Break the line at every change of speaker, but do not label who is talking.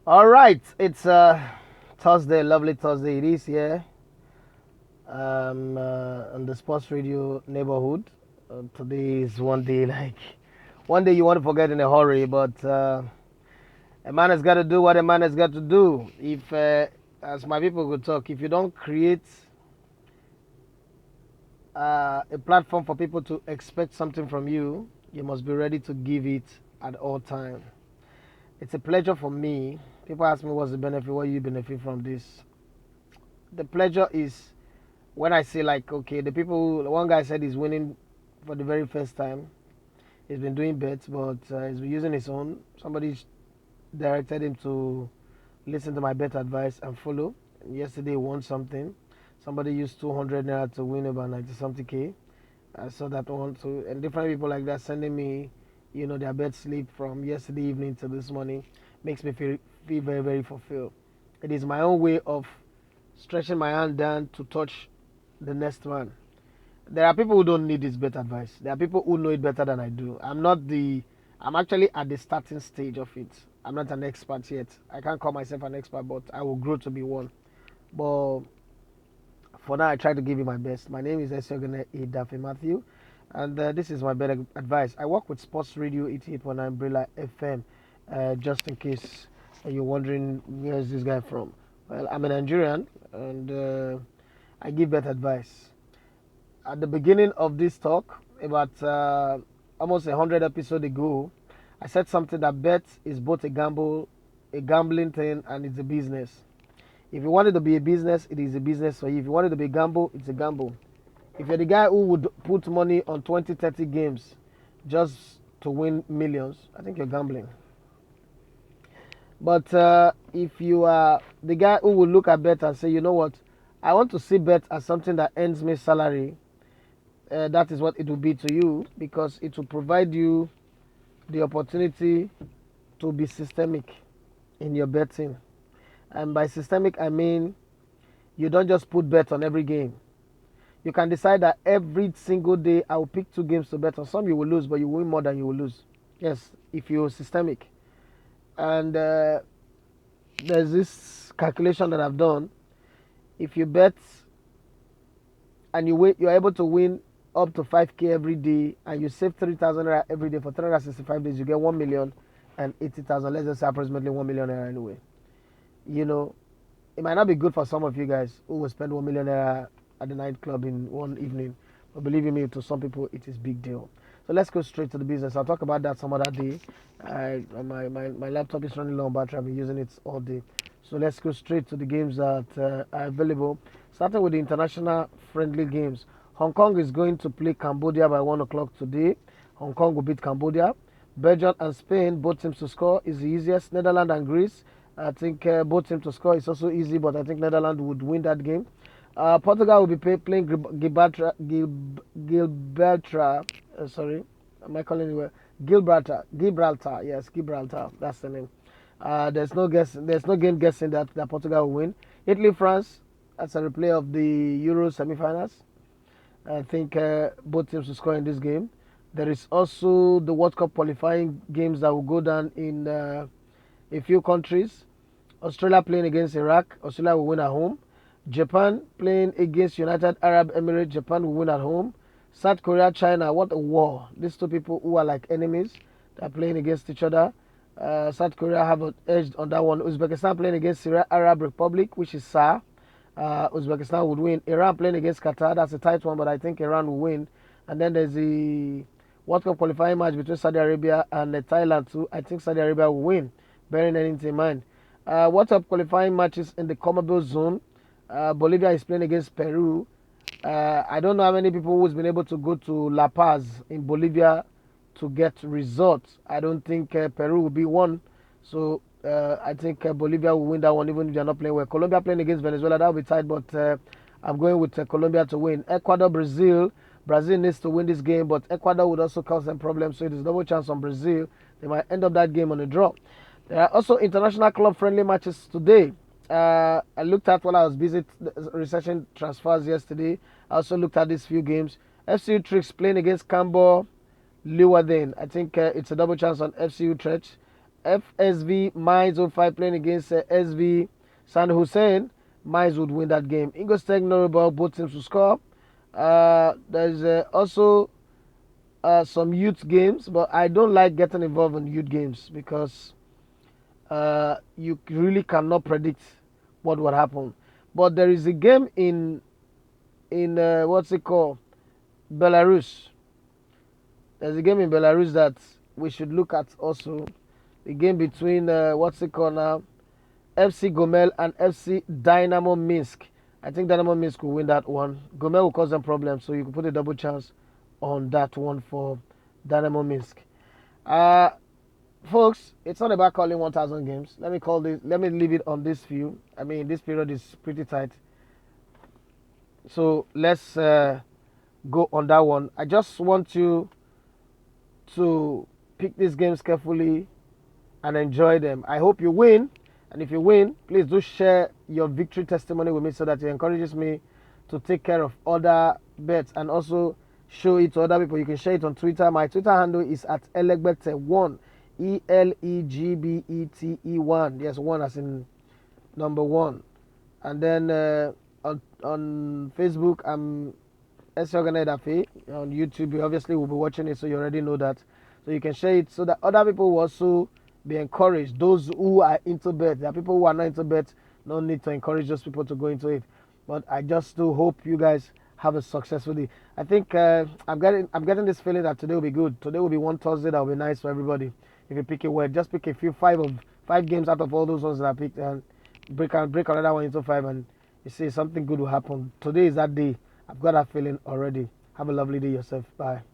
All right, it's Thursday, lovely Thursday. It is here on the Sports Radio neighborhood. Today is one day like one day you want to forget in a hurry, but a man has got to do what a man has got to do. If, as my people could talk, if you don't create a platform for people to expect something from you, you must be ready to give it at all time. It's a pleasure for me. People ask me what's the benefit, what you benefit from this. The pleasure is when I see like okay, the people. One guy said he's winning for the very first time. He's been doing bets, but he's been using his own. Somebody directed him to listen to my bet advice and follow. And yesterday he won something. Somebody used 200 naira to win about 90 something k. I saw that one too, and different people like that sending me, their bet slip from yesterday evening to this morning makes me feel very very fulfilled. It is my own way of stretching my hand down to touch the next man. There are people who don't need this better advice. There are people who know it better than I do. I'm actually at the starting stage of it. I'm not an expert yet. I can't call myself an expert, but I will grow to be one. But for now, I try to give you my best. My name is Esiogene Idafe Matthew, and this is my better advice. I work with Sports Radio 88.9 Brilla FM, just in case you're wondering where is this guy from. Well, I'm a Nigerian, and I give better advice. At the beginning of this talk, about almost 100 episodes ago, I said something that bet is both a gambling thing, and it's a business. If you want it to be a business, it is a business for you. If you want it to be a gamble, it's a gamble. If you're the guy who would put money on 20, 30 games just to win millions, I think you're gambling. But if you are the guy who will look at bet and say, you know what, I want to see bet as something that earns me salary, that is what it will be to you because it will provide you the opportunity to be systemic in your betting. And by systemic, I mean you don't just put bet on every game. You can decide that every single day I will pick 2 games to bet on. Some you will lose, but you win more than you will lose. Yes, if you're systemic. And there's this calculation that I've done. If you bet and you're able to win up to 5k every day, and you save 3,000 naira every day for 365 days, you get 1,080,000. Let's just say approximately 1 million naira anyway. You know, it might not be good for some of you guys who will spend 1 million naira at the nightclub in one evening, but believe me, to some people it is big deal. So let's go straight to the business. I'll talk about that some other day. My laptop is running low on battery. I've been using it all day. So let's go straight to the games that are available. Starting with the international friendly games. Hong Kong is going to play Cambodia by 1 o'clock today. Hong Kong will beat Cambodia. Belgium and Spain, both teams to score is the easiest. Netherlands and Greece, I think both teams to score is also easy, but I think Netherlands would win that game. Portugal will be playing Gibraltar. Sorry, am I calling it well? Gibraltar. Yes, Gibraltar. That's the name. There's no guess. There's no game guessing that Portugal will win. Italy, France. That's a replay of the Euro semi-finals. I think both teams will score in this game. There is also the World Cup qualifying games that will go down in a few countries. Australia playing against Iraq. Australia will win at home. Japan playing against United Arab Emirates. Japan will win at home. South Korea, China. What a war. These two people who are like enemies. They are playing against each other. South Korea have an edge on that one. Uzbekistan playing against Syria Arab Republic, which is SAR. Uzbekistan would win. Iran playing against Qatar. That's a tight one, but I think Iran will win. And then there's the World Cup qualifying match between Saudi Arabia and Thailand too. I think Saudi Arabia will win, bearing anything in mind. World Cup qualifying matches in the Commonwealth zone. Bolivia is playing against Peru. I don't know how many people who's been able to go to La Paz in Bolivia to get results. I don't think Peru will be one. So I think Bolivia will win that one, even if they're not playing well. Colombia playing against Venezuela, that will be tight, but I'm going with Colombia to win. Ecuador, Brazil. Brazil needs to win this game, but Ecuador would also cause them problems, so it is double chance on Brazil. They might end up that game on a draw. There are also international club friendly matches today. I looked at while I was busy researching transfers yesterday. I also looked at these few games. FC Utrecht playing against Cambo Leeuwarden. I think it's a double chance on FC Utrecht. FSV Mines 05 playing against SV San Hussein. Mines would win that game. Ingles Tech Noribel, both teams will score. There's also some youth games, but I don't like getting involved in youth games because you really cannot predict what would happen. But there is a game in what's it called, Belarus. There's a game in Belarus that we should look at also. The game between what's it called now, FC Gomel and FC Dynamo Minsk. I think Dynamo Minsk will win that one. Gomel will cause them problems, so you can put a double chance on that one for Dynamo Minsk. Uh, Folks, it's not about calling 1,000 games. Let me call this. Let me leave it on this view. I mean, this period is pretty tight, so let's go on that one. I just want you to pick these games carefully and enjoy them. I hope you win. And if you win, please do share your victory testimony with me so that it encourages me to take care of other bets and also show it to other people. You can share it on Twitter. My Twitter handle is at Elegbete1. ELEGBETE1. Yes, one as in number one. And then on Facebook, I'm Esioganedafe. On YouTube, you obviously will be watching it, so you already know that. So you can share it so that other people will also be encouraged. Those who are into bet, there are people who are not into bet. No need to encourage those people to go into it. But I just do hope you guys have a successful day. I think I'm getting this feeling that today will be good. Today will be one Thursday that will be nice for everybody. If you pick a word, just pick a few five games out of all those ones that I picked and break another one into five, and you see something good will happen. Today is that day. I've got that feeling already. Have a lovely day yourself. Bye.